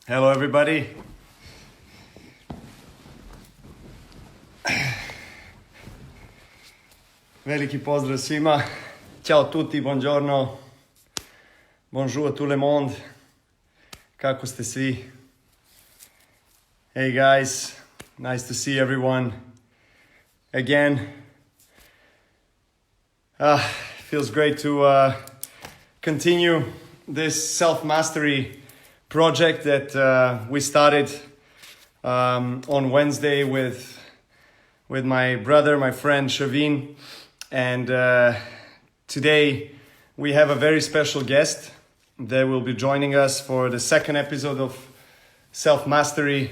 Hello everybody. Veliki pozdrav svima. Ciao tutti, buongiorno. Bonjour à tout le monde. Kako ste svi? Hey guys, nice to see everyone again. Feels great to continue this self-mastery project that we started on Wednesday with my brother, my friend Shavin. And today we have a very special guest that will be joining us for the second episode of Self-Mastery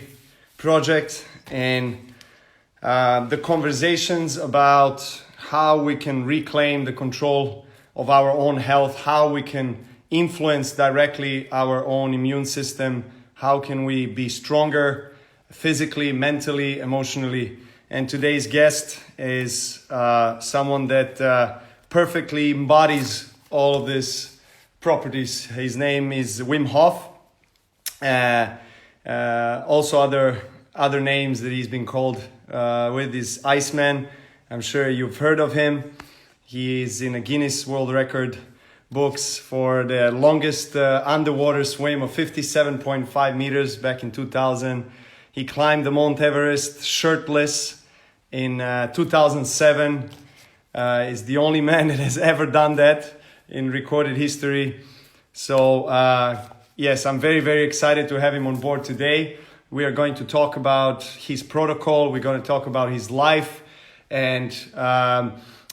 Project, and the conversations about how we can reclaim the control of our own health, how we can influence directly our own immune system, how can we be stronger physically, mentally, emotionally. And today's guest is someone that perfectly embodies all of these properties. His name is Wim Hof. Also other names that he's been called with is Iceman. I'm sure you've heard of him. He is in a Guinness World Record books for the longest underwater swim of 57.5 meters back in 2000. He climbed the Mount Everest shirtless in 2007. Is the only man that has ever done that in recorded history. So yes, I'm very, very excited to have him on board today. We are going to talk about his protocol. We're going to talk about his life and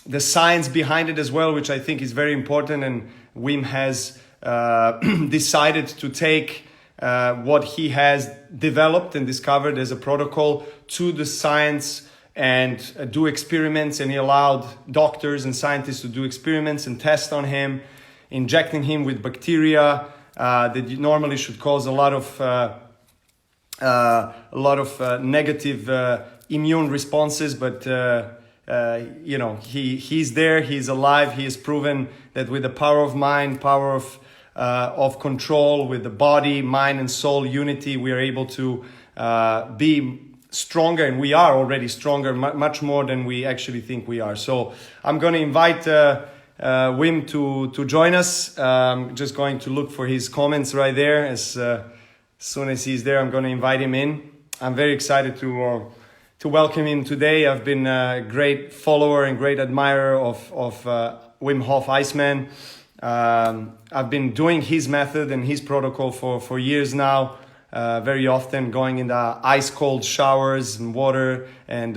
the science behind it as well, which I think is very important. And Wim has decided to take what he has developed and discovered as a protocol to the science and do experiments. And he allowed doctors and scientists to do experiments and test on him, injecting him with bacteria that normally should cause a lot of negative immune responses, but he's there, he's alive. He has proven that with the power of mind, power of control, with the body, mind, and soul unity, we are able to be stronger, and we are already stronger, much more than we actually think we are. So I'm going to invite Wim to join us. Just going to look for his comments right there. As soon as he's there, I'm going to invite him in. I'm very excited to welcome him today. I've been a great follower and great admirer of Wim Hof Iceman. I've been doing his method and his protocol for years now, very often going in the ice cold showers and water. And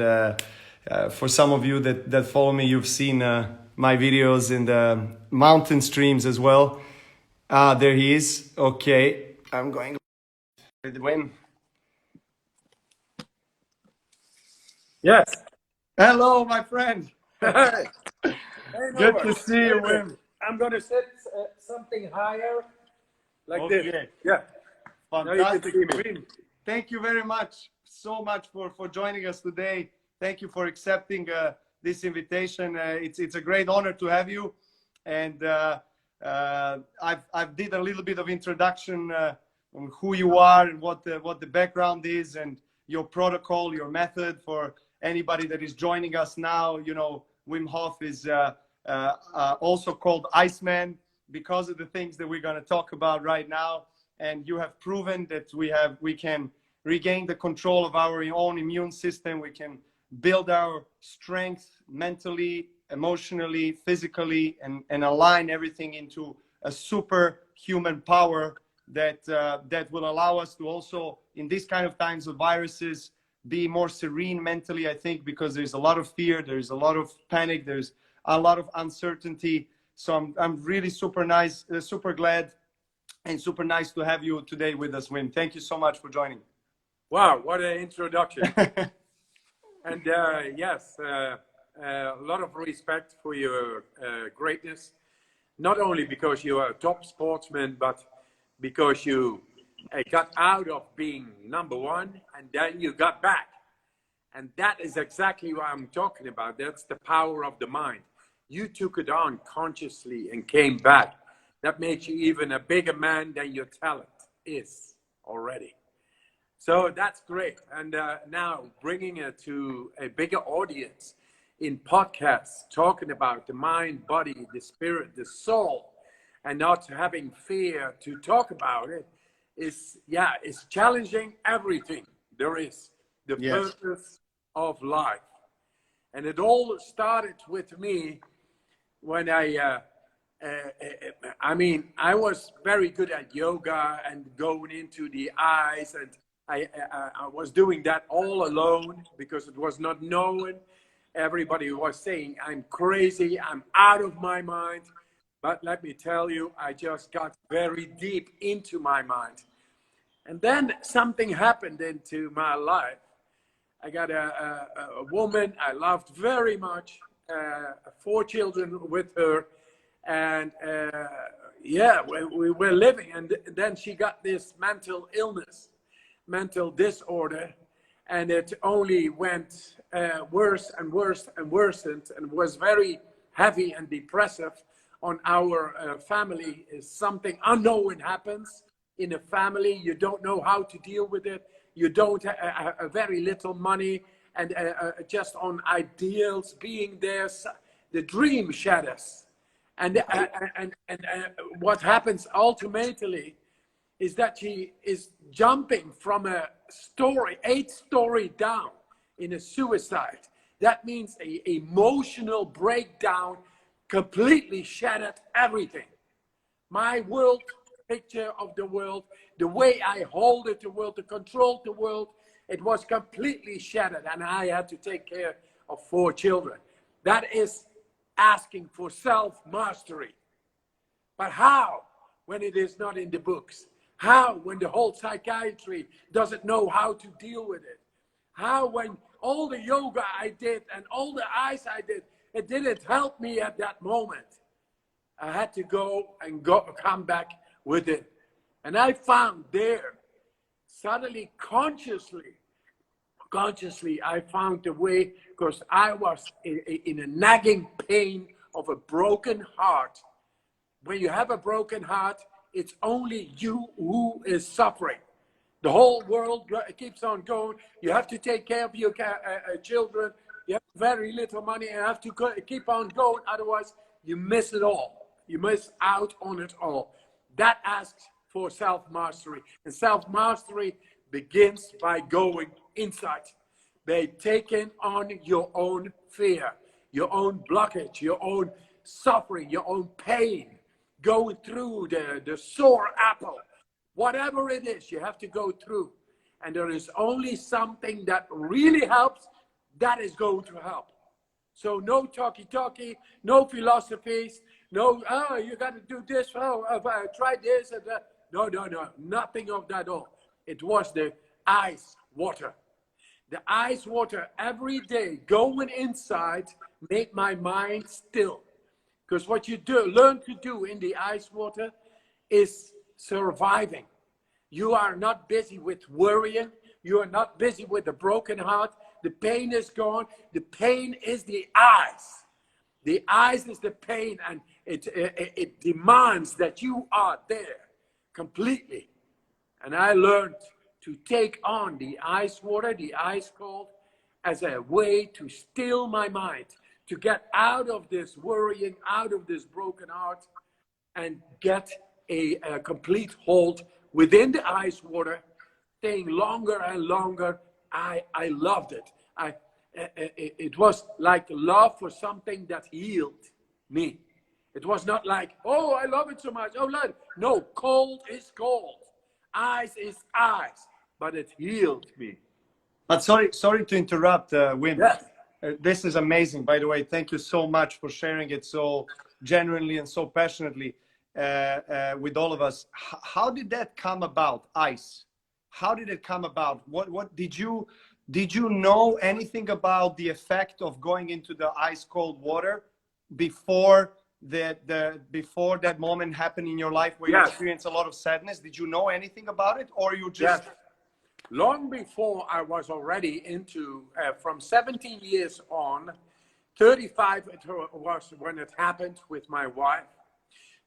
for some of you that follow me, you've seen my videos in the mountain streams as well. There he is. Okay, I'm going with Wim. Yes. Hello, my friend. Hey, Good to see you, Wim. I'm going to set something higher, like this. Yeah. Fantastic, Wim. Thank you very much, so much for joining us today. Thank you for accepting this invitation. It's a great honor to have you. And I've did a little bit of introduction on who you are and what the background is and your protocol, your method. For anybody that is joining us now, you know, Wim Hof is also called Iceman because of the things that we're going to talk about right now. And you have proven that we can regain the control of our own immune system. We can build our strength mentally, emotionally, physically, and align everything into a superhuman power that will allow us to also, in these kind of times of viruses, be more serene mentally, I think, because there's a lot of fear, there's a lot of panic, there's a lot of uncertainty. So I'm really super glad and super nice to have you today with us, Wim. Thank you so much for joining. Wow, what an introduction. And yes, a lot of respect for your greatness, not only because you are a top sportsman, but because you got out of being number one and then you got back. And that is exactly what I'm talking about. That's the power of the mind. You took it on consciously and came back. That makes you even a bigger man than your talent. is already. So that's great. And now bringing it to a bigger audience in podcasts, talking about the mind, body, the spirit, the soul, and not having fear to talk about it is challenging everything there is, the purpose of life. And it all started with me when I was very good at yoga and going into the eyes, and I was doing that all alone because it was not known. Everybody was saying I'm crazy, I'm out of my mind. But let me tell you, I just got very deep into my mind. And then something happened into my life. I got a woman I loved very much, 4 children with her. And we were living. And then she got this mental illness, mental disorder. And it only went worse and worse and worse, and was very heavy and depressive on our family. Is something unknown happens in a family. You don't know how to deal with it. You don't have very little money, and just on ideals being there, the dream shatters. And what happens ultimately is that she is jumping from a 8-story down in a suicide. That means an emotional breakdown, completely shattered everything. My world, picture of the world, the way I hold it, the world, to control the world, it was completely shattered, and I had to take care of 4 children. That is asking for self-mastery. But how, when it is not in the books? How, when the whole psychiatry doesn't know how to deal with it? How, when all the yoga I did and all the eyes I did, it didn't help me at that moment. I had to come back with it. And I found there, suddenly, consciously, I found the way, because I was in a nagging pain of a broken heart. When you have a broken heart, it's only you who is suffering. The whole world keeps on going. You have to take care of your children. You have very little money and have to keep on going. Otherwise, you miss it all. You miss out on it all. That asks for self-mastery. And self-mastery begins by going inside. By taking on your own fear, your own blockage, your own suffering, your own pain. Going through the sore apple. Whatever it is, you have to go through. And there is only something that really helps, that is going to help. So no talkie, no philosophies, no, you got to do this, try this and that. No, nothing of that all. It was the ice water. The ice water every day going inside made my mind still. Because what you learn to do in the ice water is surviving. You are not busy with worrying. You are not busy with a broken heart. The pain is gone. The pain is the ice. The ice is the pain, and it demands that you are there completely. And I learned to take on the ice water, the ice cold, as a way to still my mind, to get out of this worrying, out of this broken heart, and get a complete hold within the ice water, staying longer and longer. I loved it. It was like love for something that healed me. It was not like, oh, I love it so much. Oh, Lord. No, cold is cold. Ice is ice. But it healed me. But sorry to interrupt, Wim. Yes. This is amazing, by the way. Thank you so much for sharing it so genuinely and so passionately with all of us. How did that come about, ice? How did it come about? What did you know anything about the effect of going into the ice cold water before that moment happened in your life where you experienced a lot of sadness? Did you know anything about it, or you just? Yes. Long before I was already into, from 17 years on, 35 it was when it happened with my wife.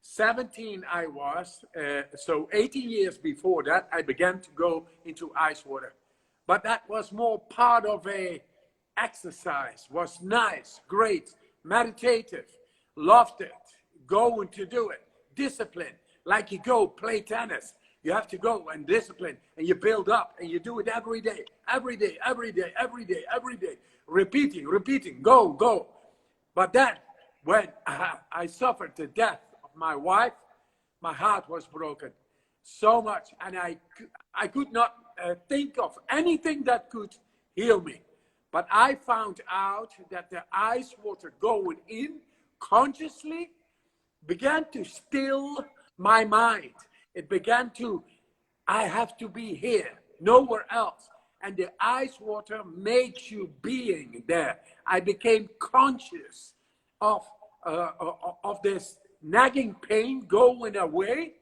17 I was, so 18 years before that, I began to go into ice water. But that was more part of a exercise, was nice, great, meditative, loved it, going to do it, discipline, like you go play tennis. You have to go and discipline, and you build up, and you do it every day, every day, every day, every day, every day, repeating, go. But then, when I suffered the death of my wife, my heart was broken so much, and I could not think of anything that could heal me. But I found out that the ice water going in consciously began to still my mind. It began to, I have to be here, nowhere else. And the ice water makes you being there. I became conscious of this nagging pain going away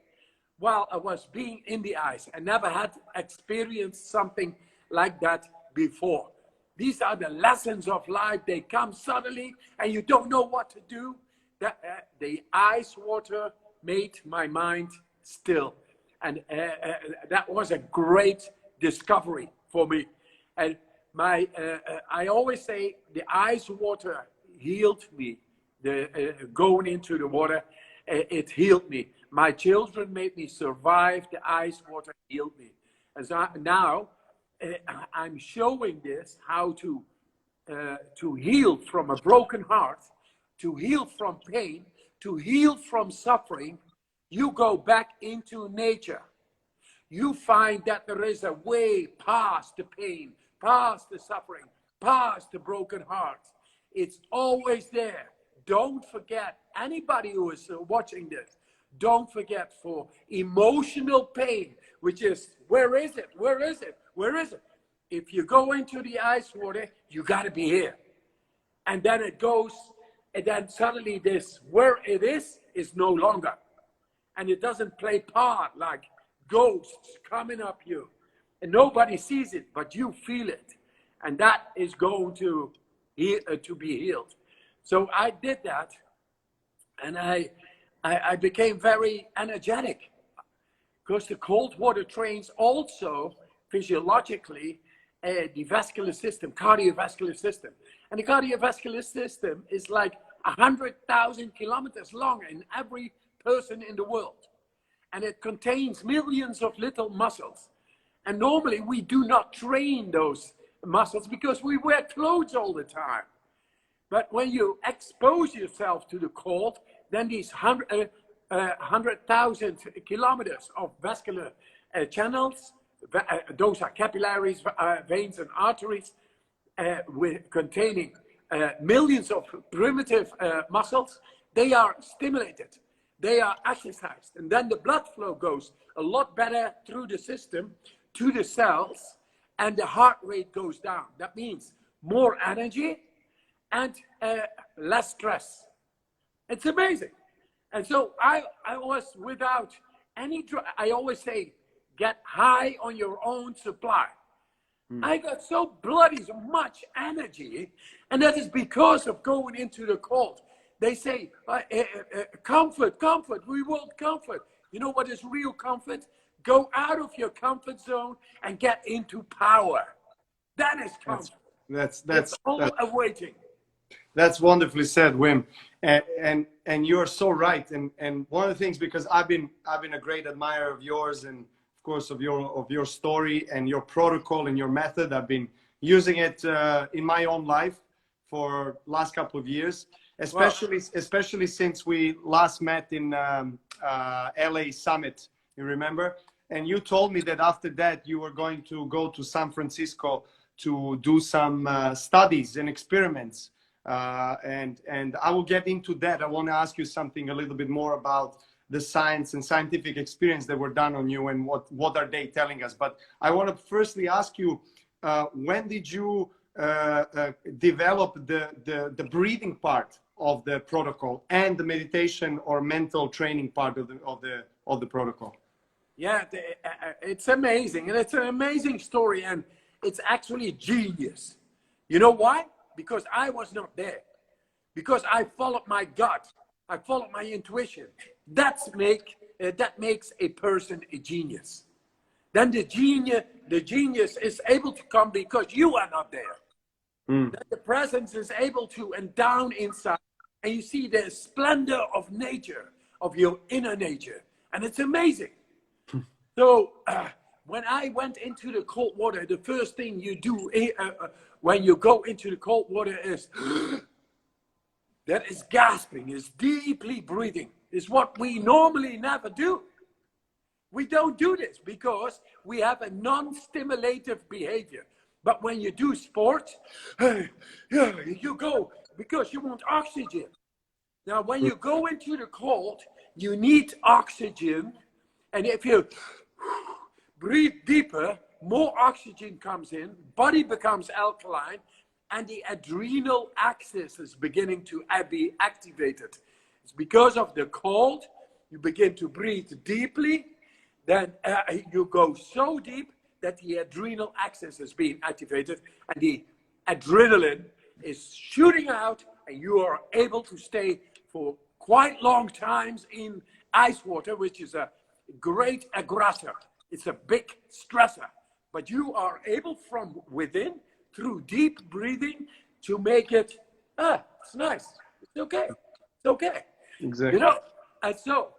while I was being in the ice. I never had experienced something like that before. These are the lessons of life. They come suddenly and you don't know what to do. The ice water made my mind still. And that was a great discovery for me. And I always say the ice water healed me. Going into the water, it healed me. My children made me survive. The ice water healed me. And so now I'm showing this, how to heal from a broken heart, to heal from pain, to heal from suffering. You go back into nature. You find that there is a way past the pain, past the suffering, past the broken heart. It's always there. Don't forget, anybody who is watching this, don't forget, for emotional pain, which is, where is it? Where is it? Where is it? If you go into the ice water, you got to be here. And then it goes, and then suddenly this, where it is no longer. And it doesn't play part like ghosts coming up you. And nobody sees it, but you feel it. And that is going to be healed. So I did that, and I became very energetic, because the cold water trains also physiologically the vascular system, cardiovascular system. And the cardiovascular system is like 100,000 kilometers long in every person in the world. And it contains millions of little muscles. And normally we do not train those muscles because we wear clothes all the time. But when you expose yourself to the cold, then these 100,000 kilometers of vascular channels, those are capillaries, veins and arteries, containing millions of primitive muscles, they are stimulated, they are exercised, and then the blood flow goes a lot better through the system to the cells, and the heart rate goes down. That means more energy and less stress. It's amazing. And so I was without any, I always say, get high on your own supply. I got so bloody much energy, and that is because of going into the cold. They say, comfort, we want comfort. You know what is real comfort? Go out of your comfort zone and get into power. That is comfort. That's all awaiting. That's wonderfully said, Wim, and you're so right. And one of the things, because I've been a great admirer of yours, and of course of your story and your protocol and your method. I've been using it in my own life for last couple of years, especially since we last met in LA Summit. You remember? And you told me that after that you were going to go to San Francisco to do some studies and experiments. And I will get into that. I want to ask you something a little bit more about the science and scientific experience that were done on you, and what are they telling us. But I want to firstly ask you, when did you develop the breathing part of the protocol and the meditation or mental training part of the protocol? Yeah, it's amazing, and it's an amazing story, and it's actually genius. You know why? Because I was not there. Because I followed my gut. I followed my intuition. that makes a person a genius. Then the genius is able to come because you are not there. Then the presence is able to, and down inside, and you see the splendor of nature, of your inner nature, and it's amazing. So when I went into the cold water, the first thing you do when you go into the cold water is that is gasping, is deeply breathing, is what we normally never do. We don't do this because we have a non-stimulative behavior. But when you do sport, you go because you want oxygen. Now, when you go into the cold, you need oxygen. And if you breathe deeper, more oxygen comes in, body becomes alkaline, and the adrenal axis is beginning to be activated. It's because of the cold, you begin to breathe deeply, then you go so deep that the adrenal axis is being activated, and the adrenaline is shooting out, and you are able to stay for quite long times in ice water, which is a great aggressor. It's a big stressor, but you are able from within, through deep breathing, to make it, it's nice, it's okay, it's okay. Exactly. You know, and so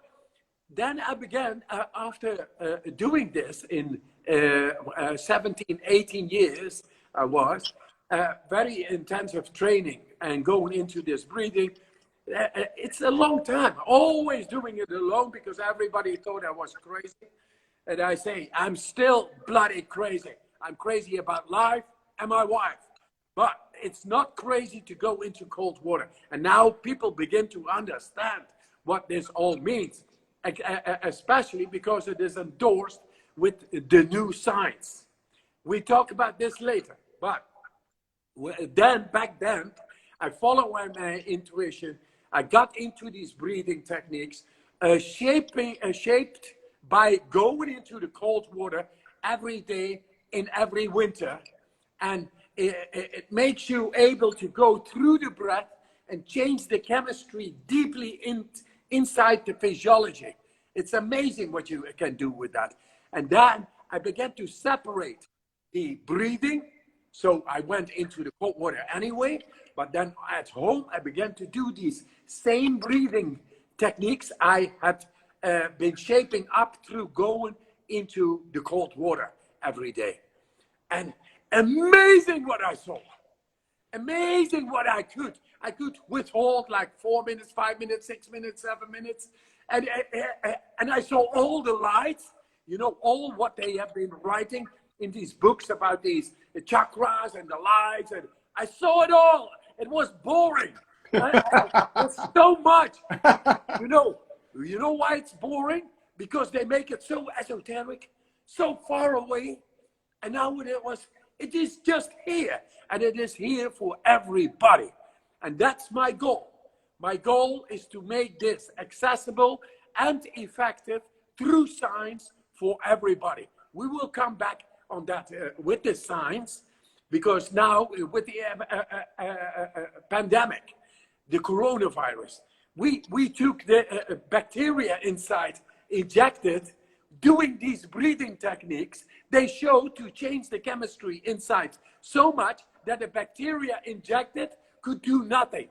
then I began, after doing this in 17, 18 years, I was very intensive training and going into this breathing. It's a long time, always doing it alone because everybody thought I was crazy. And I say, I'm still bloody crazy. I'm crazy about life and my wife. But it's not crazy to go into cold water. And now people begin to understand what this all means, especially because it is endorsed with the new science. We talk about this later. But then, back then, I followed my intuition. I got into these breathing techniques, shaped by going into the cold water every day in every winter. And it makes you able to go through the breath and change the chemistry deeply inside the physiology. It's amazing what you can do with that. And then I began to separate the breathing. So I went into the cold water anyway, but then at home, I began to do these same breathing techniques I had been shaping up through going into the cold water every day. And amazing what I saw. Amazing what I could. I could withhold like 4 minutes, 5 minutes, 6 minutes, 7 minutes. And I saw all the lights, you know, all what they have been writing in these books about these the chakras and the lights. And I saw it all. It was boring. It's so much. You know why it's boring? Because they make it so esoteric, so far away. And now it is just here. And it is here for everybody. And that's my goal. My goal is to make this accessible and effective through science for everybody. We will come back on that with the science, because now with the pandemic, the coronavirus, we took the bacteria inside, injected, doing these breathing techniques. They show to change the chemistry inside so much that the bacteria injected could do nothing.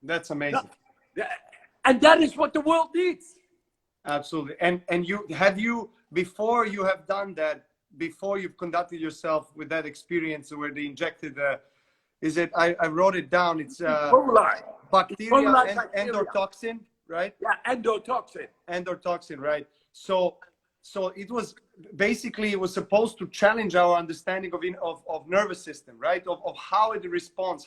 That's amazing. And that is what the world needs. Absolutely. And you before you have done that, before you've conducted yourself with that experience where they injected I wrote it down, it's bacteria and endotoxin, right? Yeah, endotoxin, right? So it was basically, it was supposed to challenge our understanding of nervous system, right? Of how it responds,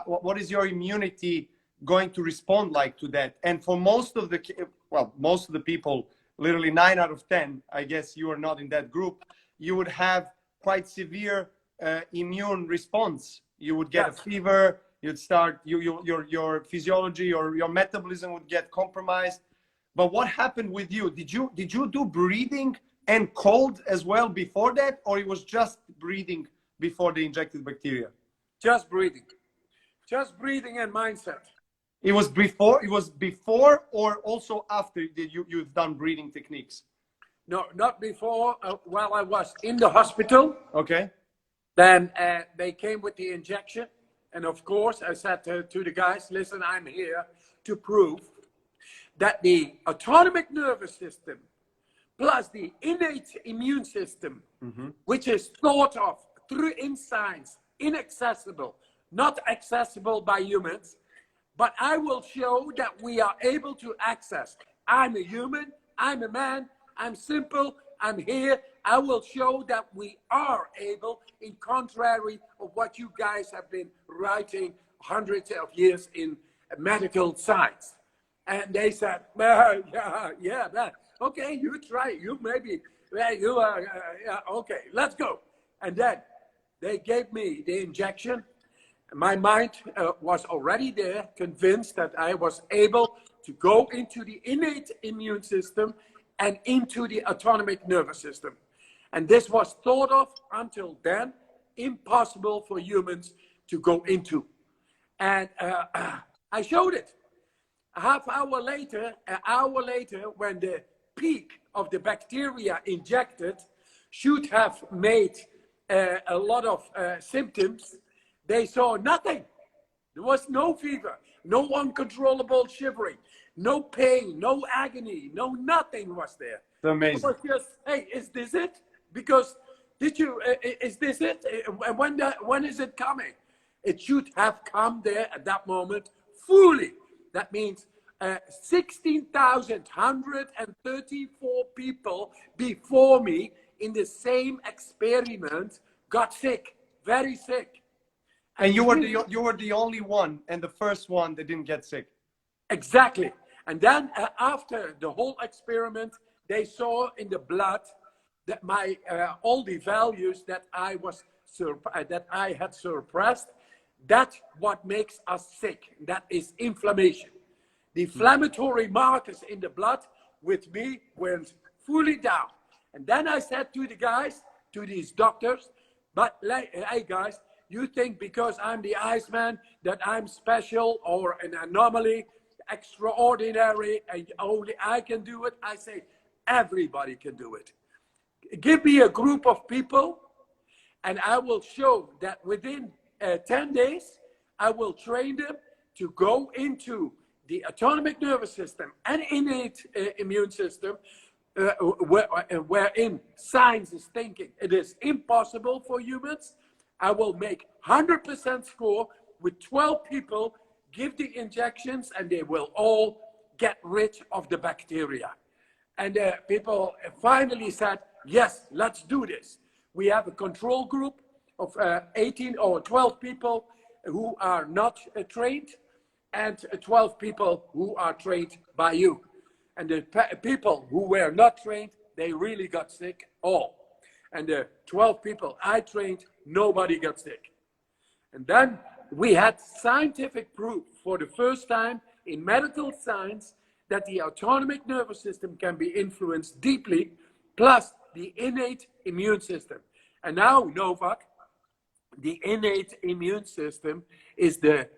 what is your immunity going to respond like to that. And for most of the people, literally 9 out of 10, I guess you are not in that group, you would have quite severe immune response. You would get a fever, you'd start, your physiology or your metabolism would get compromised. But what happened with you? Did you do breathing and cold as well before that, or it was just breathing before they injected bacteria? Just breathing and mindset. It was before. It was before, or also after you've done breathing techniques. No, not before. While I was in the hospital. Okay. Then they came with the injection, and of course I said to the guys, "Listen, I'm here to prove that the autonomic nervous system plus the innate immune system, which is thought of through in science, inaccessible, not accessible by humans, but I will show that we are able to access. I'm a human, I'm a man, I'm simple, I'm here. I will show that we are able, in contrary of what you guys have been writing hundreds of years in medical science." And they said, yeah, okay, you try, you maybe, okay, let's go. And then they gave me the injection. My mind was already there, convinced that I was able to go into the innate immune system and into the autonomic nervous system. And this was thought of until then impossible for humans to go into. And I showed it. An hour later, when the peak of the bacteria injected should have made a lot of symptoms, they saw nothing. There was no fever, no uncontrollable shivering, no pain, no agony, no nothing was there. Amazing. It was just, hey, is this it? Because is this it? When is it coming? It should have come there at that moment fully. That means 16,134 people before me in the same experiment got sick, very sick. And you were the only one and the first one that didn't get sick. Exactly. And then after the whole experiment, they saw in the blood that my all the values that I had suppressed. That's what makes us sick. That is inflammation. The inflammatory markers in the blood with me went fully down. And then I said to the guys, to these doctors, but hey guys, you think because I'm the Iceman that I'm special or an anomaly, extraordinary, and only I can do it? I say, everybody can do it. Give me a group of people and I will show that within 10 days, I will train them to go into the autonomic nervous system and innate immune system, wherein science is thinking it is impossible for humans. I will make 100% score with 12 people, give the injections, and they will all get rid of the bacteria. And people finally said, yes, let's do this. We have a control group of 18 or 12 people who are not trained, and 12 people who are trained by you. And the people who were not trained, they really got sick, all. And the 12 people I trained, nobody got sick. And then we had scientific proof for the first time in medical science that the autonomic nervous system can be influenced deeply, plus the innate immune system. And now, Novak, the innate immune system is that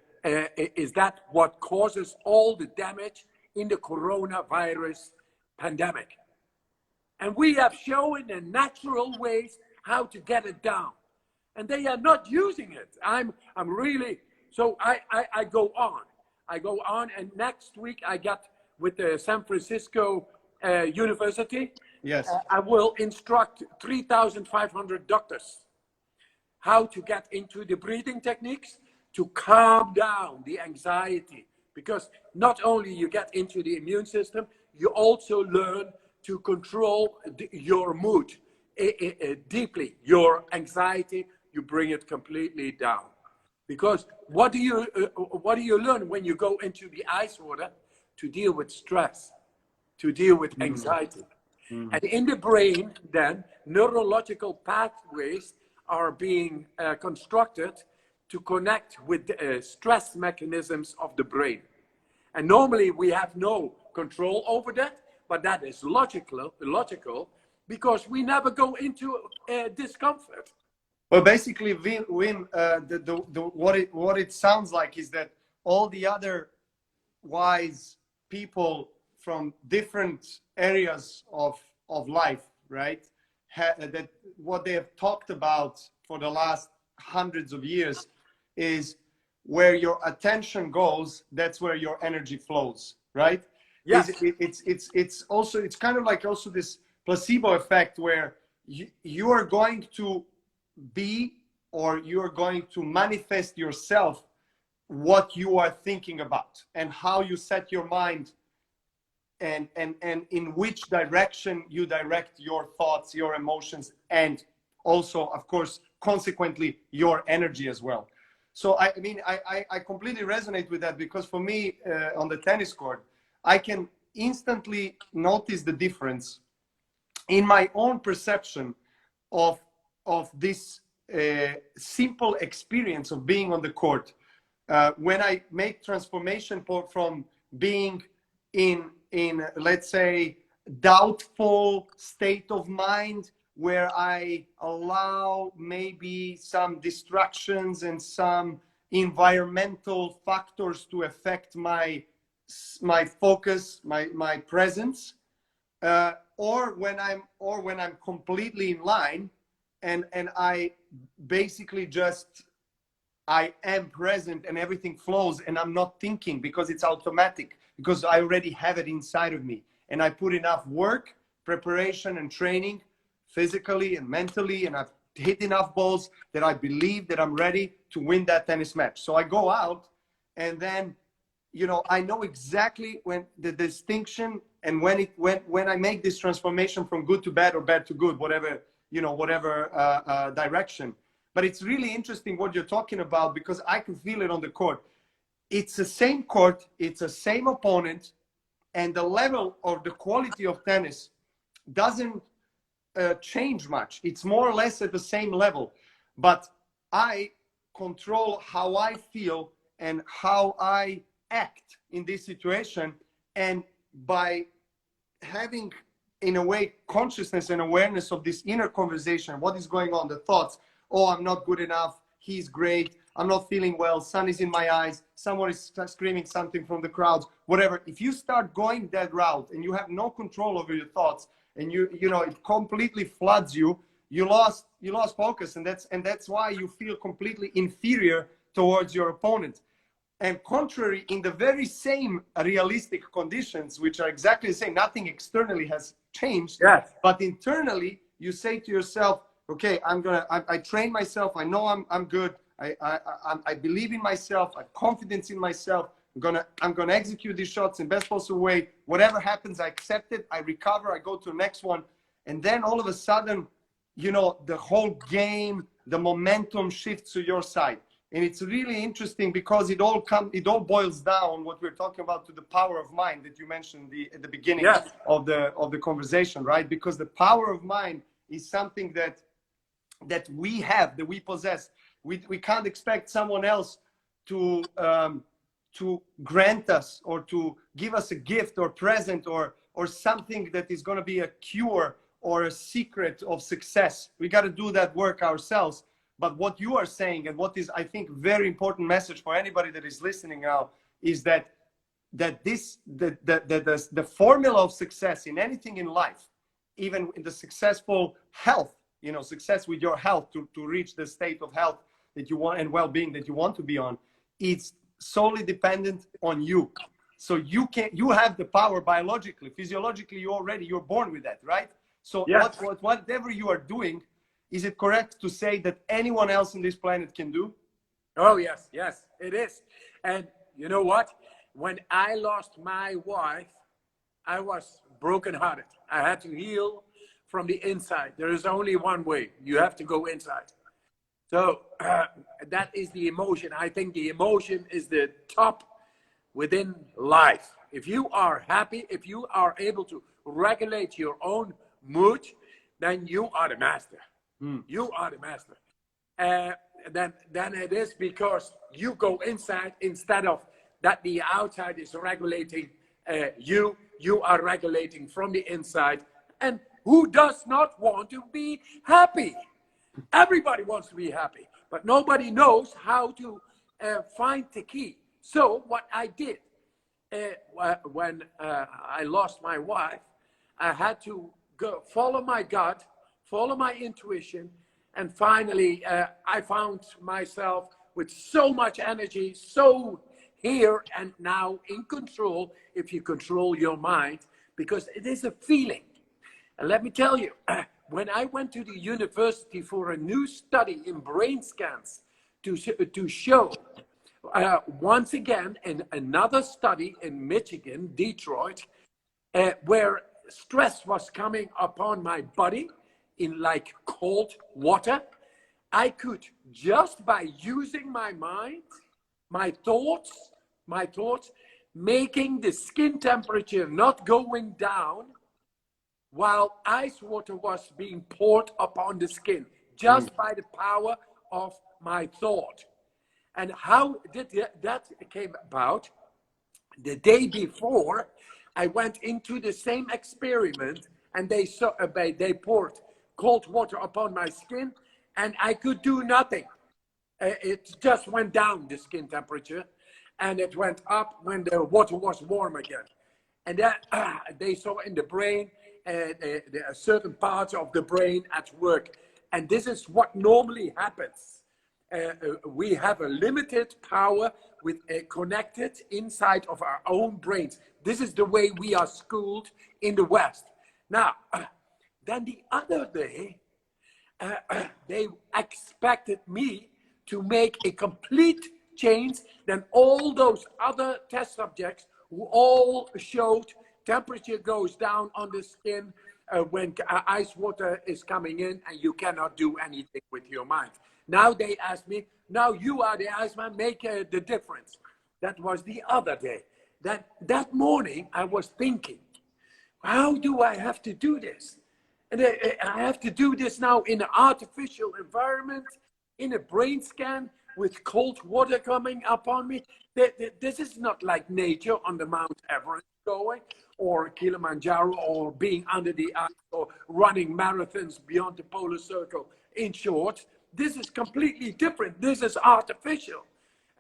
what causes all the damage in the coronavirus pandemic. And we have shown in natural ways how to get it down. And they are not using it. I'm really, so I go on. I go on, and next week I got with the San Francisco University. Yes. I will instruct 3,500 doctors how to get into the breathing techniques to calm down the anxiety. Because not only you get into the immune system, you also learn to control your mood deeply, your anxiety, you bring it completely down. Because what do you learn when you go into the ice water? To deal with stress, to deal with anxiety. And in the brain, then, neurological pathways are being constructed to connect with the stress mechanisms of the brain. And normally we have no control over that, but that is logical because we never go into discomfort. Well, basically, Wim, what it sounds like is that all the other wise people from different areas of life, right? That what they have talked about for the last hundreds of years is where your attention goes, that's where your energy flows, right? Yes. It's also, it's kind of like also this placebo effect where you are going to be, or you are going to manifest yourself what you are thinking about and how you set your mind, and in which direction you direct your thoughts, your emotions, and also, of course, consequently, your energy as well. So I mean, I completely resonate with that, because for me, on the tennis court, I can instantly notice the difference in my own perception of this simple experience of being on the court. When I make transformation from being in let's say doubtful state of mind, where I allow maybe some distractions and some environmental factors to affect my focus, my presence, or when I'm completely in line, and I basically just, I am present and everything flows, and I'm not thinking because it's automatic, because I already have it inside of me, and I put enough work, preparation, and training physically and mentally, and I've hit enough balls that I believe that I'm ready to win that tennis match. So I go out, and then, you know, I know exactly when the distinction, and when I make this transformation from good to bad or bad to good, whatever, you know, whatever direction. But it's really interesting what you're talking about, because I can feel it on the court. It's the same court, it's the same opponent, and the level or the quality of tennis doesn't change much. It's more or less at the same level, but I control how I feel and how I act in this situation. And by having, in a way, consciousness and awareness of this inner conversation, what is going on, the thoughts, oh, I'm not good enough, he's great, I'm not feeling well, sun is in my eyes, someone is screaming something from the crowds, whatever. If you start going that route and you have no control over your thoughts, and you know, it completely floods you, you lost focus, and that's why you feel completely inferior towards your opponent. And contrary, in the very same realistic conditions, which are exactly the same, nothing externally has changed, Yes. but internally you say to yourself, okay, I train myself, I know I'm good, I believe in myself, I have confidence in myself, I'm gonna execute these shots in best possible way. Whatever happens, I accept it, I recover, I go to the next one. And then all of a sudden, you know, the whole game, the momentum shifts to your side. And it's really interesting, because it all boils down, what we're talking about, to the power of mind that you mentioned at the beginning, Yes. of the conversation, right? Because the power of mind is something that we have, that we possess. We can't expect someone else to grant us, or to give us a gift or present, or something that is going to be a cure or a secret of success. We got to do that work ourselves. But what you are saying, and what is, I think, very important message for anybody that is listening now, is that the formula of success in anything in life, even in the successful health, you know, success with your health, to reach the state of health that you want and well-being that you want to be on, it's solely dependent on you. So you have the power biologically, physiologically, you're born with that, right? So yes. Whatever you are doing, is it correct to say that anyone else on this planet can do? Oh, yes, yes, it is. And you know what? When I lost my wife, I was brokenhearted. I had to heal from the inside. There is only one way. You have to go inside. So that is the emotion. I think the emotion is the top within life. If you are happy, if you are able to regulate your own mood, then you are the master. You are the master. Then it is because you go inside, instead of that the outside is regulating you. You are regulating from the inside. And who does not want to be happy? Everybody wants to be happy, but nobody knows how to find the key. So what I did, when I lost my wife, I had to go follow my gut, follow my intuition, and finally I found myself with so much energy, so here and now in control, if you control your mind, because it is a feeling. And let me tell you, when I went to the university for a new study in brain scans to show, once again, in another study in Michigan, Detroit, where stress was coming upon my body in like cold water, I could, just by using my mind, my thoughts, making the skin temperature not going down while ice water was being poured upon the skin, just by the power of my thought. And how did that came about? The day before, I went into the same experiment, and they poured cold water upon my skin, and I could do nothing. It just went down, the skin temperature, and it went up when the water was warm again. And that they saw in the brain, there are certain parts of the brain at work. And this is what normally happens. We have a limited power with connected inside of our own brains. This is the way we are schooled in the West. Now, then the other day, they expected me to make a complete change than all those other test subjects who all showed temperature goes down on the skin when ice water is coming in, and you cannot do anything with your mind. Now they asked me, now you are the Iceman, make the difference. That was the other day. That morning I was thinking, how do I have to do this? And I have to do this now in an artificial environment, in a brain scan with cold water coming upon me. This is not like nature on the Mount Everest going, or Kilimanjaro, or being under the ice, or running marathons beyond the polar circle. In short, this is completely different. This is artificial.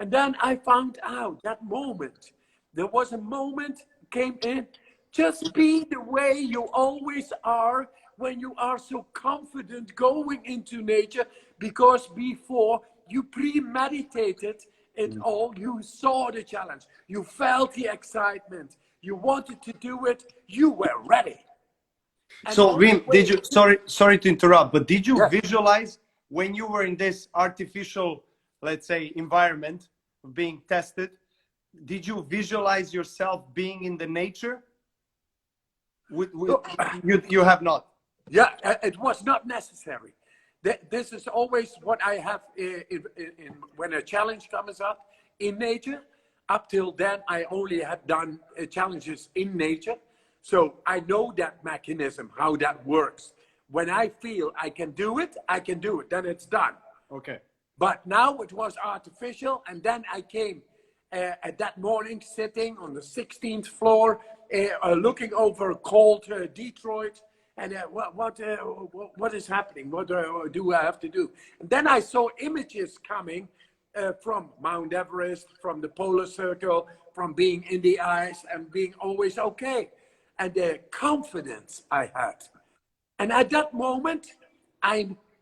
And then I found out that moment. There was a moment came in. Just be the way you always are when you are so confident going into nature, because before you premeditated it all, you saw the challenge, you felt the excitement, you wanted to do it, you were ready. And so Wim, did you, sorry to interrupt, but did you Yes. visualize when you were in this artificial, let's say, environment being tested, did you visualize yourself being in the nature? You have not. Yeah, it was not necessary. This is always what I have when a challenge comes up in nature. Up till then, I only had done challenges in nature. So I know that mechanism, how that works. When I feel I can do it, then it's done. Okay. But now it was artificial, and then I came at that morning sitting on the 16th floor, looking over cold Detroit, and what is happening? What do I have to do? And then I saw images coming from Mount Everest, from the polar circle, from being in the ice and being always okay, and the confidence I had. And at that moment,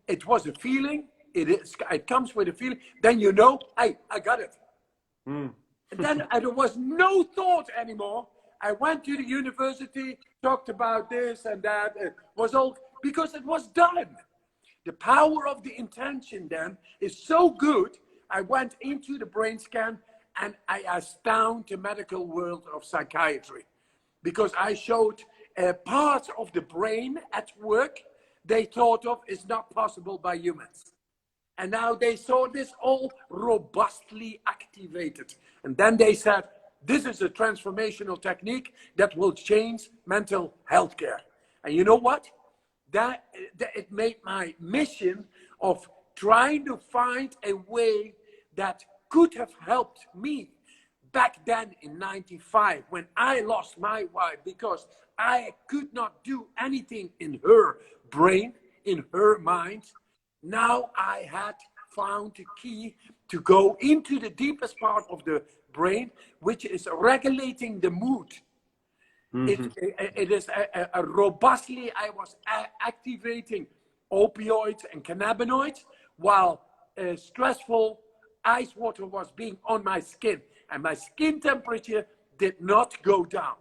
it was a feeling. It comes with a feeling. Then you know, I got it. And then there was no thought anymore. I went to the university, talked about this and that. It was all because it was done. The power of the intention then is so good. I went into the brain scan, and I astound the medical world of psychiatry, because I showed parts of the brain at work they thought of is not possible by humans. And now they saw this all robustly activated. And then they said, this is a transformational technique that will change mental health care. And you know what? That it made my mission of trying to find a way that could have helped me back then in '95 when I lost my wife, because I could not do anything in her brain, in her mind. Now I had found the key to go into the deepest part of the brain, which is regulating the mood. It is a robustly, I was activating opioids and cannabinoids while stressful ice water was being on my skin, and my skin temperature did not go down.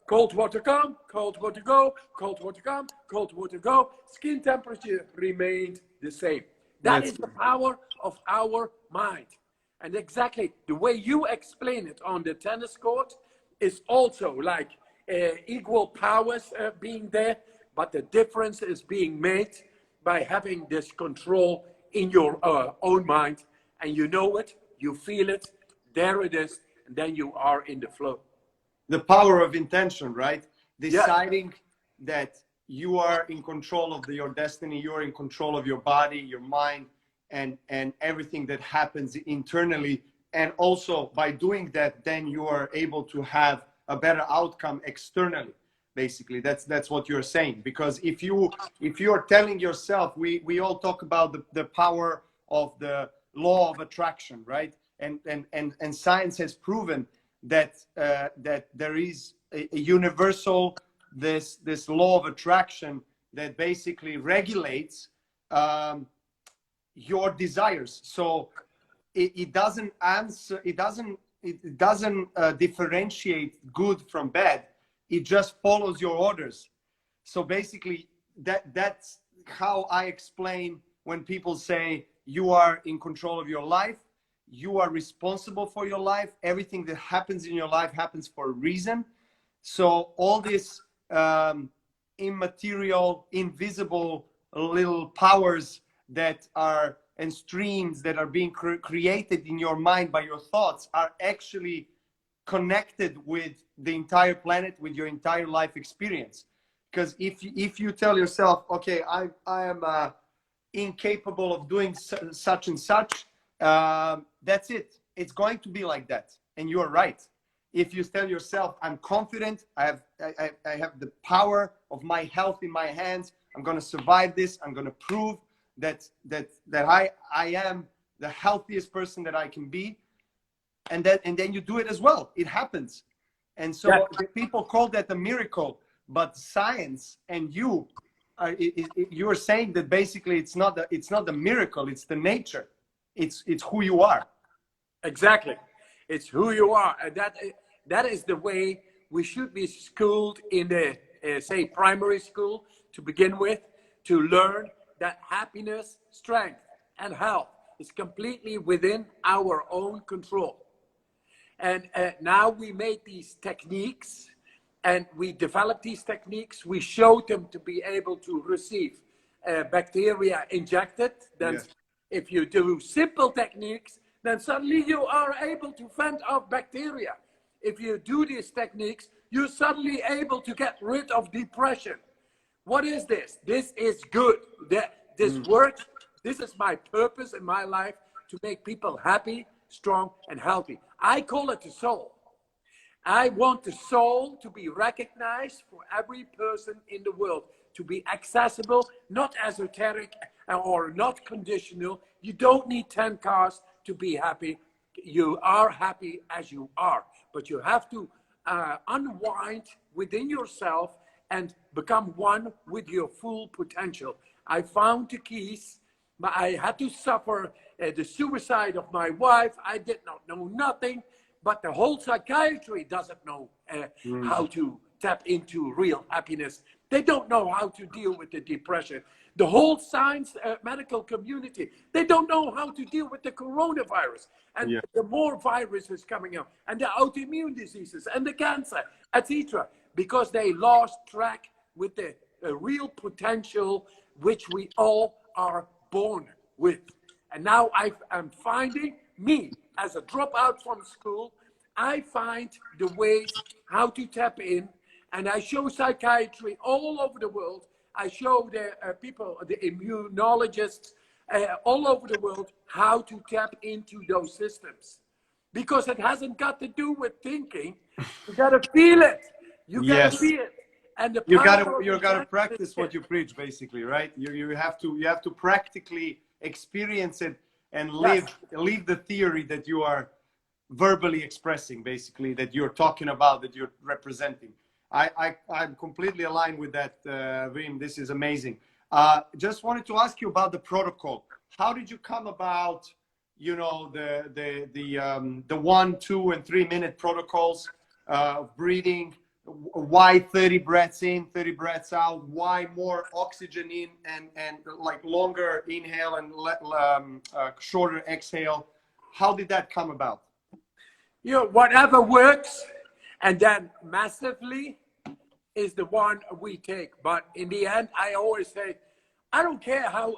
Cold water come, cold water go, cold water come, cold water go. Skin temperature remained the same. That is the power of our mind. And exactly the way you explain it on the tennis court is also like equal powers being there, but the difference is being made by having this control in your own mind, and you know it, you feel it, there it is, and then you are in the flow. The power of intention, right? Deciding that you are in control of your destiny, you are in control of your body, your mind, and everything that happens internally. And also by doing that, then you are able to have a better outcome externally. Basically, that's what you're saying. Because if you're telling yourself, we all talk about the power of the law of attraction, right? And science has proven that there is a universal this law of attraction that basically regulates your desires. So it doesn't answer, it doesn't differentiate good from bad. It just follows your orders. So basically that's how I explain when people say you are in control of your life, you are responsible for your life, everything that happens in your life happens for a reason. So all this immaterial, invisible little powers that are and streams that are being created in your mind by your thoughts are actually connected with the entire planet, with your entire life experience. Because if you tell yourself, okay, I am incapable of doing such and such, that's it. It's going to be like that, and you're right. If you tell yourself, I'm confident, I have the power of my health in my hands, I'm going to survive this, I'm going to prove that I am the healthiest person that I can be, and then you do it as well. It happens. And so people call that a miracle, but science and you are saying that basically it's not the miracle, it's the nature. It's who you are. Exactly. It's who you are. And that is the way we should be schooled in the, say, primary school to begin with, to learn that happiness, strength, and health is completely within our own control. And now we made these techniques, and we developed these techniques. We showed them to be able to receive bacteria injected. Then if you do simple techniques, then suddenly you are able to fend off bacteria. If you do these techniques, you're suddenly able to get rid of depression. What is this? This is good. This works. This is my purpose in my life, to make people happy, strong, and healthy. I call it the soul. I want the soul to be recognized for every person in the world, to be accessible, not esoteric or not conditional. You don't need 10 cars to be happy. You are happy as you are, but you have to unwind within yourself and become one with your full potential. I found the keys. I had to suffer the suicide of my wife. I did not know nothing, but the whole psychiatry doesn't know how to tap into real happiness. They don't know how to deal with the depression. The whole science medical community, they don't know how to deal with the coronavirus. And the more viruses coming up, and the autoimmune diseases, and the cancer, etc. Because they lost track with the real potential which we all are born with. And now I'm finding, me as a dropout from school, I find the ways how to tap in, and I show psychiatry all over the world. I show the people, the immunologists all over the world, how to tap into those systems. Because it hasn't got to do with thinking. You got to feel it. You got to feel it. And the You power gotta practice what you preach, basically, right? You have to practically experience it and live the theory that you are verbally expressing, basically, that you're talking about, that you're representing. I'm completely aligned with that, Wim. This is amazing. Just wanted to ask you about the protocol. How did you come about, you know, the 1, 2, and 3 minute protocols of breathing? Why 30 breaths in, 30 breaths out? Why more oxygen in and like longer inhale and shorter exhale? How did that come about? You know, whatever works, and then massively is the one we take. But in the end, I always say, I don't care how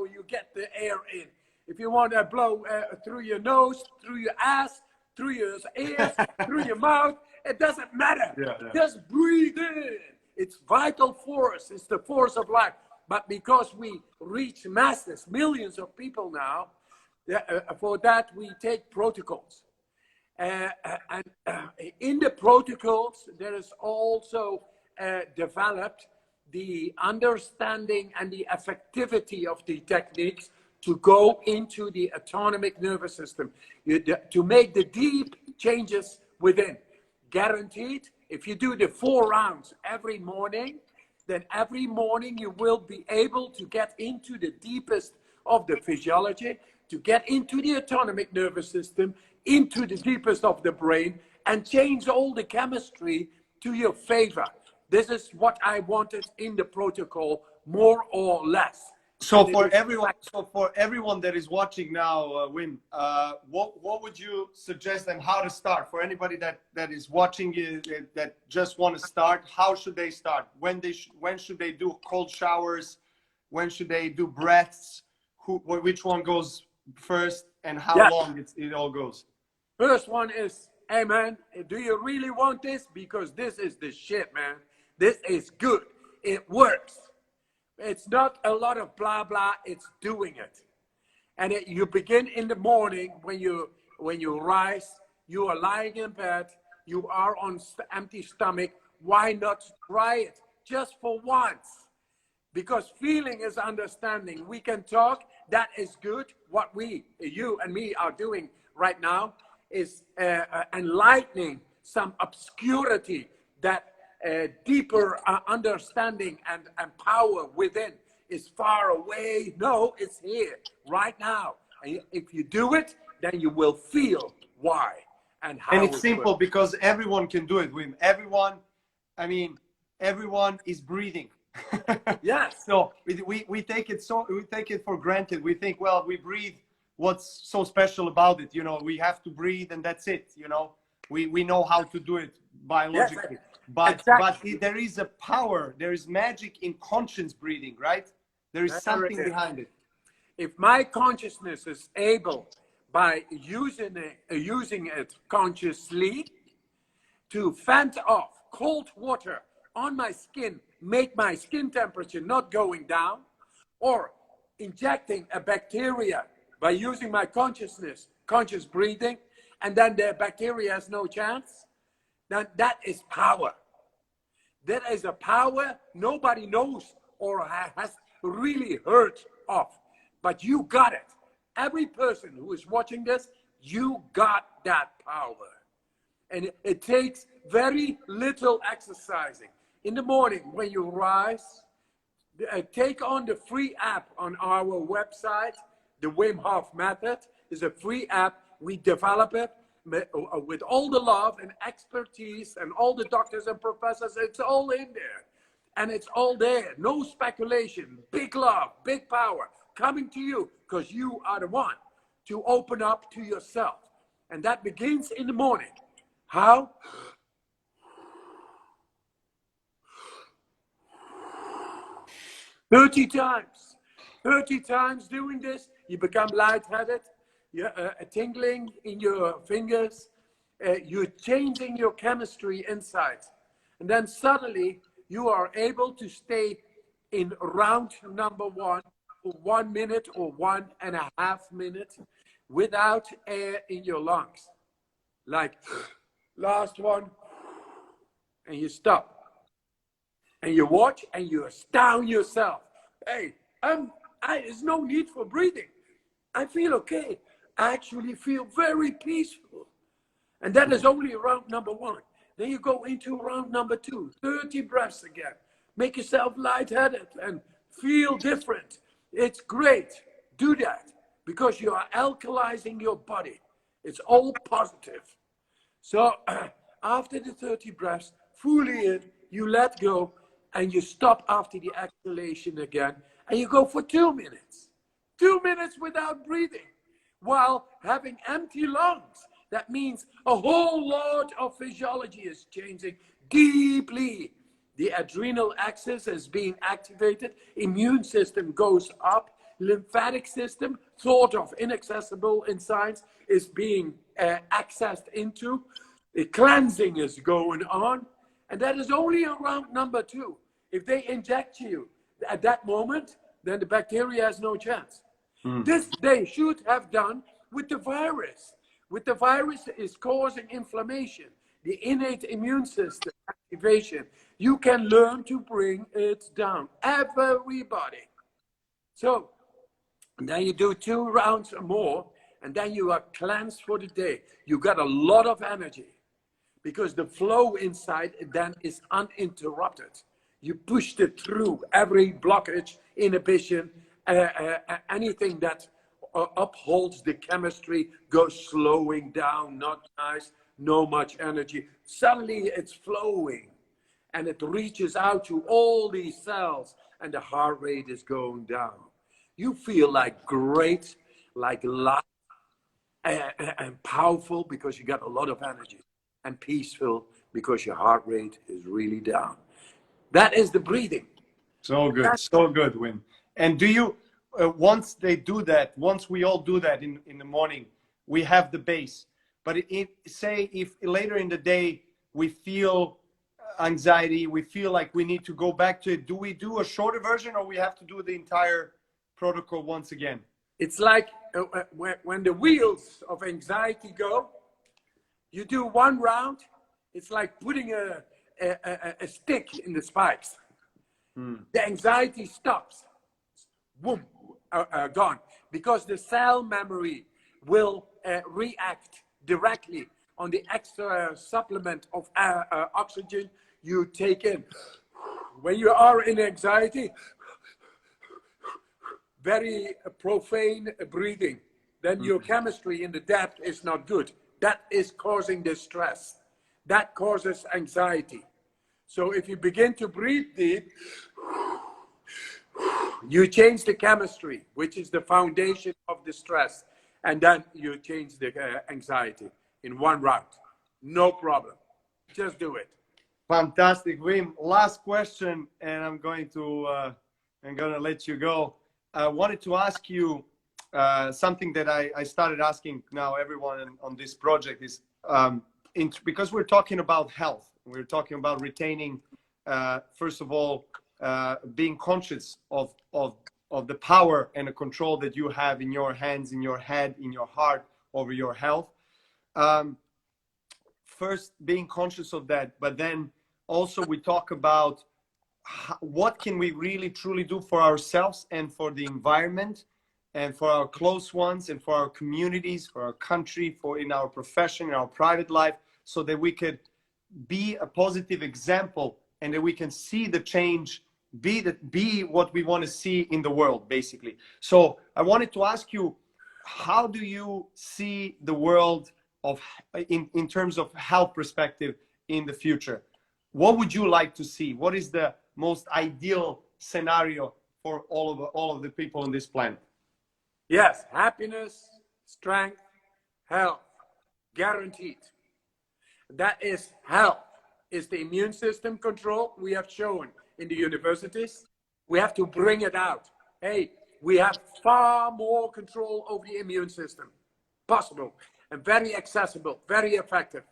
you get the air in. If you want to blow through your nose, through your ass, through your ears, through your mouth, it doesn't matter. Just breathe in. It's vital force. It's the force of life. But because we reach masses, millions of people now, for that we take protocols. And in the protocols, there is also developed the understanding and the effectivity of the techniques to go into the autonomic nervous system, to make the deep changes within. Guaranteed, if you do the 4 rounds every morning, then every morning you will be able to get into the deepest of the physiology, to get into the autonomic nervous system, into the deepest of the brain, and change all the chemistry to your favor. This is what I wanted in the protocol, more or less. So for everyone that is watching now, Wim, what would you suggest them how to start? For anybody that is watching you that just want to start, how should they start? When should they do cold showers? When should they do breaths? Which one goes first, and how long it all goes? First one is, hey man, do you really want this? Because this is the shit, man. This is good. It works. It's not a lot of blah blah. It's doing it. And you begin in the morning when you rise. You are lying in bed. You are on empty stomach. Why not try it just for once? Because feeling is understanding. We can talk. That is good. What you and me are doing right now is enlightening some obscurity, that deeper understanding and power within is far away. No, it's here right now. And if you do it, then you will feel why and how. And it's simple because everyone can do it, Wim. Everyone is breathing. Yes. So we take it for granted. We think, well, we breathe. What's so special about it? You know, we have to breathe and that's it. You know, we know how to do it biologically. Yes, but there is a power, there is magic in conscious breathing, right? There is something behind it. If my consciousness is able, by using it consciously, to fend off cold water on my skin, make my skin temperature not going down, or injecting a bacteria by using my consciousness, conscious breathing, and then the bacteria has no chance, then that is power. That is a power nobody knows or has really heard of. But you got it. Every person who is watching this, you got that power. And it takes very little exercising. In the morning when you rise, take on the free app on our website. The Wim Hof method is a free app. We develop it with all the love and expertise and all the doctors and professors. It's all in there. And it's all there. No speculation. Big love, big power coming to you because you are the one to open up to yourself. And that begins in the morning. How? "30 times. 30 times doing this, you become lightheaded, you're tingling in your fingers, you're changing your chemistry inside. And then suddenly you are able to stay in round number 1 for 1 minute or 1.5 minutes without air in your lungs. Like last one, and you stop. And you watch and you astound yourself. Hey, there's no need for breathing. I feel okay. I actually feel very peaceful. And that is only round number 1. Then you go into round number 2, 30 breaths again. Make yourself lightheaded and feel different. It's great. Do that because you are alkalizing your body. It's all positive. So after the 30 breaths, fully in, you let go and you stop after the exhalation again and you go for 2 minutes. 2 minutes without breathing while having empty lungs. That means a whole lot of physiology is changing deeply. The adrenal axis is being activated. Immune system goes up. Lymphatic system, thought of inaccessible in science, is being accessed into. The cleansing is going on. And that is only around number 2. If they inject you at that moment, then the bacteria has no chance. This they should have done with the virus. With the virus is causing inflammation, the innate immune system activation. You can learn to bring it down, everybody. So then you do 2 rounds or more, and then you are cleansed for the day. You got a lot of energy because the flow inside then is uninterrupted. You pushed it through every blockage, inhibition, anything that upholds the chemistry goes slowing down, not nice, no much energy. Suddenly it's flowing and it reaches out to all these cells and the heart rate is going down. You feel like great, like light and powerful because you got a lot of energy, and peaceful because your heart rate is really down. That is the breathing. So good, so good, Wim. And do you, once they do that, once we all do that in the morning, we have the base. But say if later in the day we feel anxiety, we feel like we need to go back to it, do we do a shorter version or we have to do the entire protocol once again? It's like when the wheels of anxiety go, you do 1 round, it's like putting a stick in the spikes. The anxiety stops. Boom, gone. Because the cell memory will react directly on the extra supplement of oxygen you take in. When you are in anxiety, very profane breathing, then your chemistry in the depth is not good. That is causing distress. That causes anxiety. So if you begin to breathe deep, you change the chemistry, which is the foundation of the stress. And then you change the anxiety in 1 round. No problem. Just do it. Fantastic, Wim. Last question, and I'm going to let you go. I wanted to ask you something that I started asking now everyone on this project is because we're talking about health. We're talking about retaining, first of all, being conscious of the power and the control that you have in your hands, in your head, in your heart over your health. First, being conscious of that, but then also we talk about what can we really truly do for ourselves and for the environment and for our close ones and for our communities, for our country, for in our profession, in our private life, so that we could be a positive example and that we can see the change, be what we want to see in the world, basically. So I wanted to ask you, how do you see the world in terms of health perspective in the future? What would you like to see? What is the most ideal scenario for all of the people on this planet? Yes, happiness, strength, health, guaranteed. That is health. Is the immune system control we have shown in the universities. We have to bring it out. Hey, we have far more control over the immune system possible and very accessible, very effective.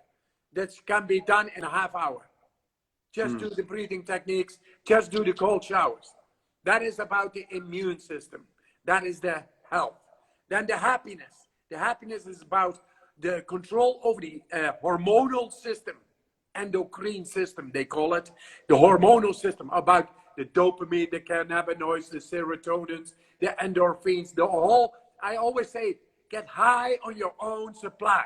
That can be done in a half hour. Just do the breathing techniques, just do the cold showers. That is about the immune system. That is the health. Then the happiness. The happiness is about the control over the hormonal system. endocrine system, they call it, the hormonal system, about the dopamine, the cannabinoids, the serotonins, the endorphins, the whole, I always say, get high on your own supply.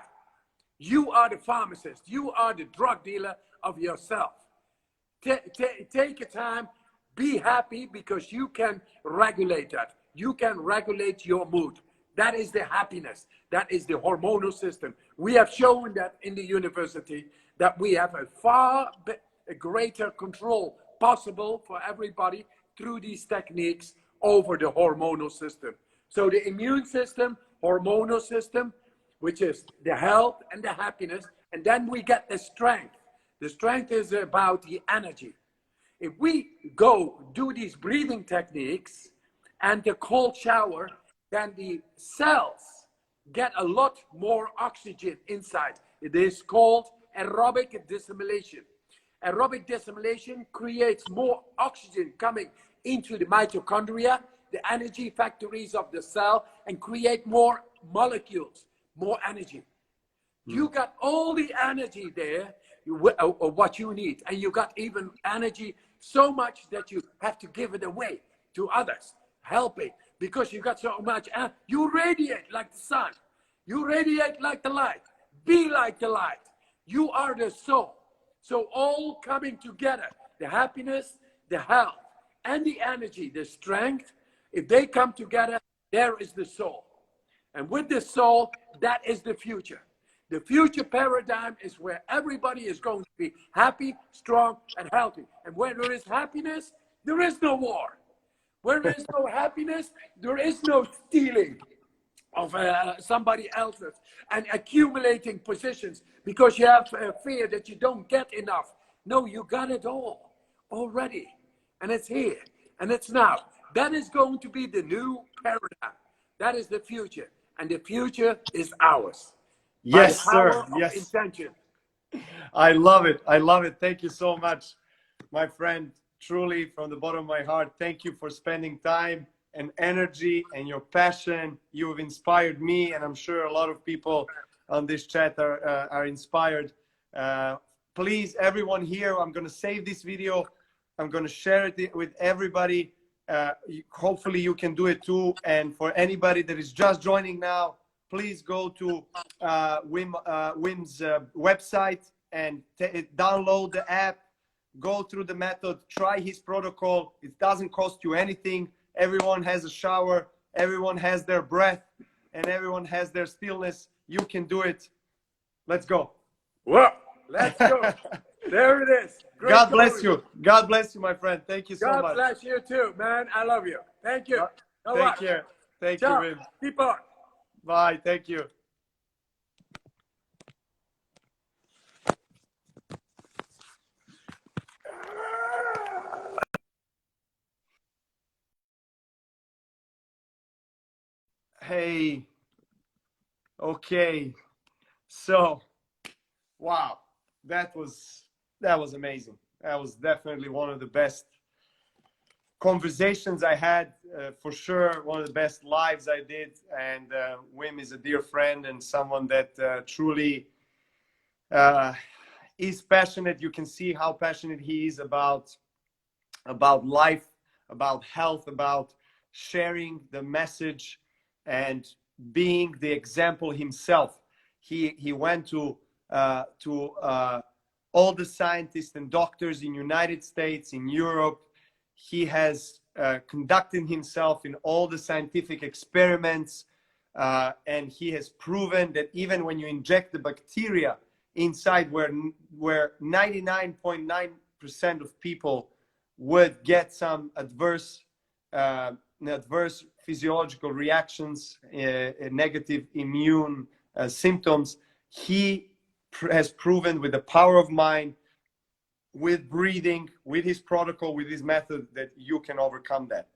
You are the pharmacist. You are the drug dealer of yourself. Take your time. Be happy, because you can regulate that. You can regulate your mood. That is the happiness. That is the hormonal system. We have shown that in the university, that we have a far greater control possible for everybody through these techniques over the hormonal system. So the immune system, hormonal system, which is the health and the happiness, and then we get the strength. The strength is about the energy. If we go do these breathing techniques and the cold shower, then the cells get a lot more oxygen inside. It is called aerobic dissimulation. Aerobic dissimulation creates more oxygen coming into the mitochondria, the energy factories of the cell, and create more molecules, more energy. You got all the energy there, what you need, and you got even energy so much that you have to give it away to others, helping, because you got so much. You radiate like the sun. You radiate like the light. Be like the light. You are the soul. So all coming together, the happiness, the health, and the energy, the strength, if they come together, there is the soul. And with the soul, that is the future. The future paradigm is where everybody is going to be happy, strong, and healthy. And where there is happiness, there is no war. Where there is no happiness, there is no stealing of somebody else's and accumulating positions because you have fear that you don't get enough. No, you got it all already. And it's here. And it's now. That is going to be the new paradigm. That is the future. And the future is ours. Yes, sir. Yes. Intention. I love it. I love it. Thank you so much, my friend. Truly, from the bottom of my heart, thank you for spending time and energy and your passion. You have inspired me, and I'm sure a lot of people on this chat are inspired. Please, everyone here, I'm going to save this video. I'm going to share it with everybody. Hopefully you can do it too. And for anybody that is just joining now, please go to Wim's website and download the app. Go through the method, try his protocol. It doesn't cost you anything. Everyone has a shower, everyone has their breath, and everyone has their stillness. You can do it. Let's go. Well, let's go. There it is. Great God bless you. God bless you, my friend. Thank you so much. God bless you too, man. I love you. Thank you. Take care. Thank you, Wim. Keep on. Bye. Thank you. Hey, okay, so wow, that was amazing. That was definitely one of the best conversations I had, for sure, one of the best lives I did. And Wim is a dear friend and someone that truly is passionate. You can see how passionate he is about life, about health, about sharing the message and being the example himself. He went to all the scientists and doctors in United States, in Europe. He has conducted himself in all the scientific experiments, and he has proven that even when you inject the bacteria inside, where 99.9% of people would get some adverse physiological reactions, negative immune symptoms, he has proven with the power of mind, with breathing, with his protocol, with his method, that you can overcome that.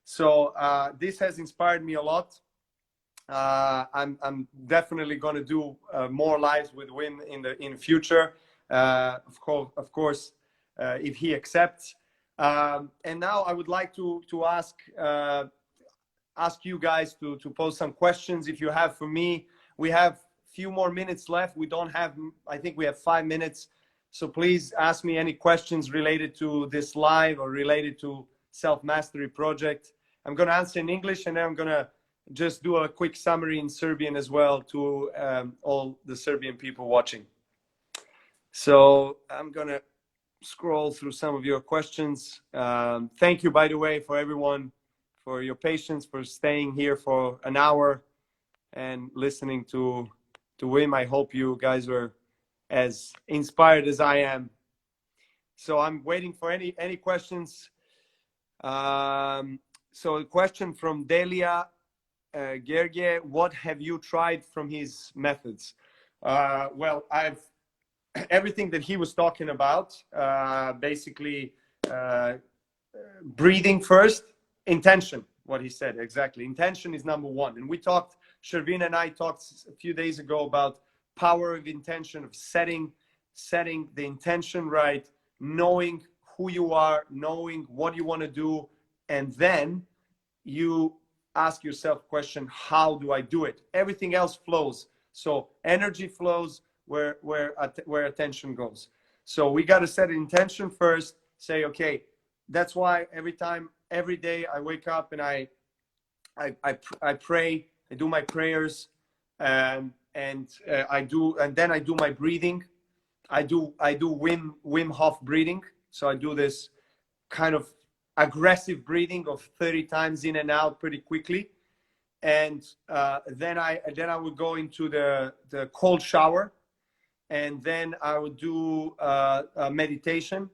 So this has inspired me a lot. I'm definitely going to do more lives with Wim in the future, of course, if he accepts. And now I would like to ask you guys to pose some questions if you have for me. We have a few more minutes left. We don't have, I think we have 5 minutes. So please ask me any questions related to this live or related to self-mastery project. I'm going to answer in English, and then I'm going to just do a quick summary in Serbian as well to all the Serbian people watching. So I'm going to scroll through some of your questions. Thank you, by the way, for everyone, for your patience, for staying here for an hour and listening to Wim. I hope you guys were as inspired as I am. So I'm waiting for any questions. So a question from Delia Gerge: what have you tried from his methods? Well, I've everything that he was talking about, basically breathing first, intention, what he said, exactly. Intention is number one. And we talked, Shervin and I talked a few days ago about power of intention, of setting the intention right, knowing who you are, knowing what you want to do, and then you ask yourself the question, how do I do it? Everything else flows. So energy flows where attention goes. So we got to set an intention first, say, okay, that's why every day I wake up and I pray, I do my prayers, and then I do my breathing. I do Wim Hof breathing. So I do this kind of aggressive breathing of 30 times in and out pretty quickly. And then I would go into the cold shower, and then I would do meditation,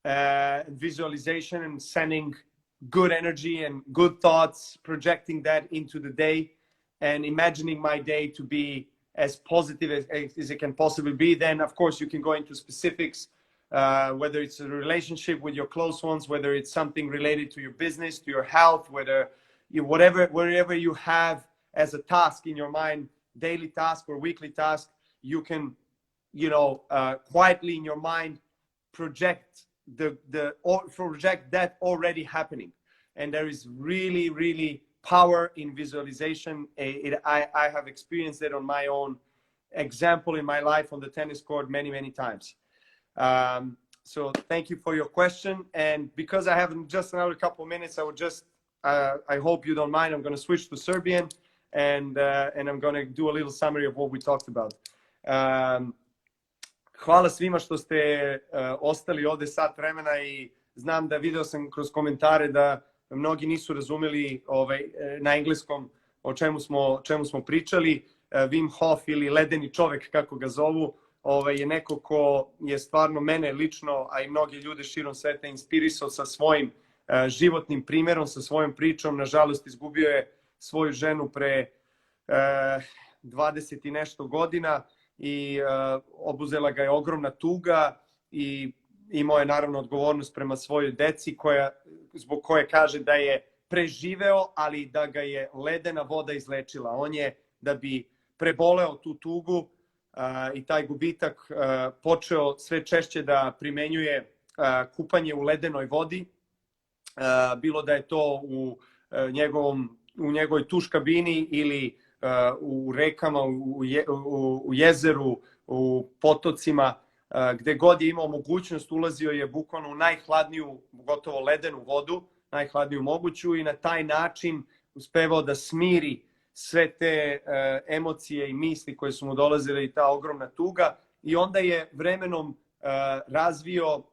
visualization, and sending good energy and good thoughts, projecting that into the day, and imagining my day to be as positive as it can possibly be. Then, of course, you can go into specifics, whether it's a relationship with your close ones, whether it's something related to your business, to your health, whether wherever you have as a task in your mind, daily task or weekly task, you can, quietly in your mind project project that already happening. And there is really, really power in visualization. I have experienced it on my own example in my life on the tennis court many, many times. So thank you for your question. And because I have just another couple of minutes, I would just, I hope you don't mind, I'm going to switch to Serbian, and I'm going to do a little summary of what we talked about. Hvala svima što ste ostali ovde sat vremena, i znam da video sam kroz komentare da mnogi nisu razumeli na engleskom o čemu smo pričali. Wim Hof, ili ledeni čovek kako ga zovu, je neko ko je stvarno mene lično, a i mnogi ljude širom sveta inspirisao sa svojim životnim primjerom, sa svojom pričom. Nažalost, izgubio je svoju ženu pre 20 i nešto godina i obuzela ga je ogromna tuga, i imao je naravno odgovornost prema svojoj deci, zbog koje kaže da je preživeo, ali da ga je ledena voda izlečila. On je, da bi preboleo tu tugu i taj gubitak, počeo sve češće da primenjuje kupanje u ledenoj vodi, bilo da je to u njegovoj tuš kabini ili u rekama, u jezeru, u potocima, gde god je imao mogućnost, ulazio je bukvalno u najhladniju, gotovo ledenu vodu, najhladniju moguću, i na taj način uspevao da smiri sve te emocije i misli koje su mu dolazile, i ta ogromna tuga. I onda je vremenom razvio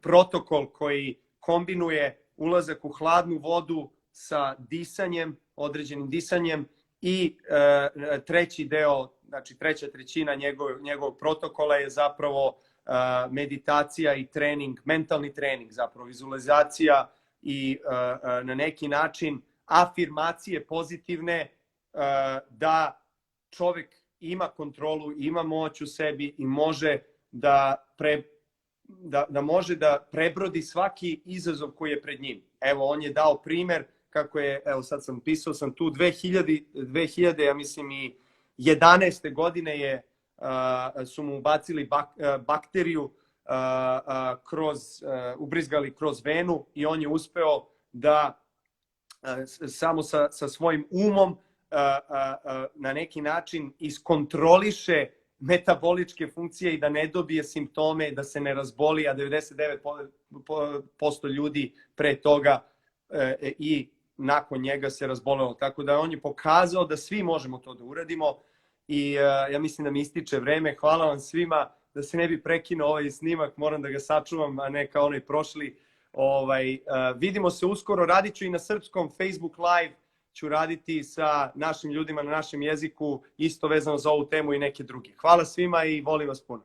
protokol koji kombinuje ulazak u hladnu vodu sa disanjem, određenim disanjem, i treći deo, znači treća trećina njegovog protokola je zapravo meditacija i trening, mentalni trening, zapravo vizualizacija i na neki način afirmacije pozitivne, da čovjek ima kontrolu, ima moć u sebi i može može da prebrodi svaki izazov koji je pred njim. Evo, on je dao primjer kako je, evo sad sam pisao sam tu, 2000 ja mislim i 11. godine su mu ubacili bakteriju, ubrizgali kroz venu, i on je uspeo da samo sa svojim umom na neki način iskontroliše metaboličke funkcije i da ne dobije simptome, da se ne razboli, a 99% ljudi pre toga i nakon njega se razbolelo. Tako da on je pokazao da svi možemo to da uradimo i ja mislim da mi ističe vreme. Hvala vam svima, da se ne bi prekinuo ovaj snimak, moram da ga sačuvam, a ne kao onaj prošli. Vidimo se uskoro, radit ću i na srpskom Facebook live, ću raditi sa našim ljudima na našem jeziku, isto vezano za ovu temu i neke druge. Hvala svima i volim vas puno.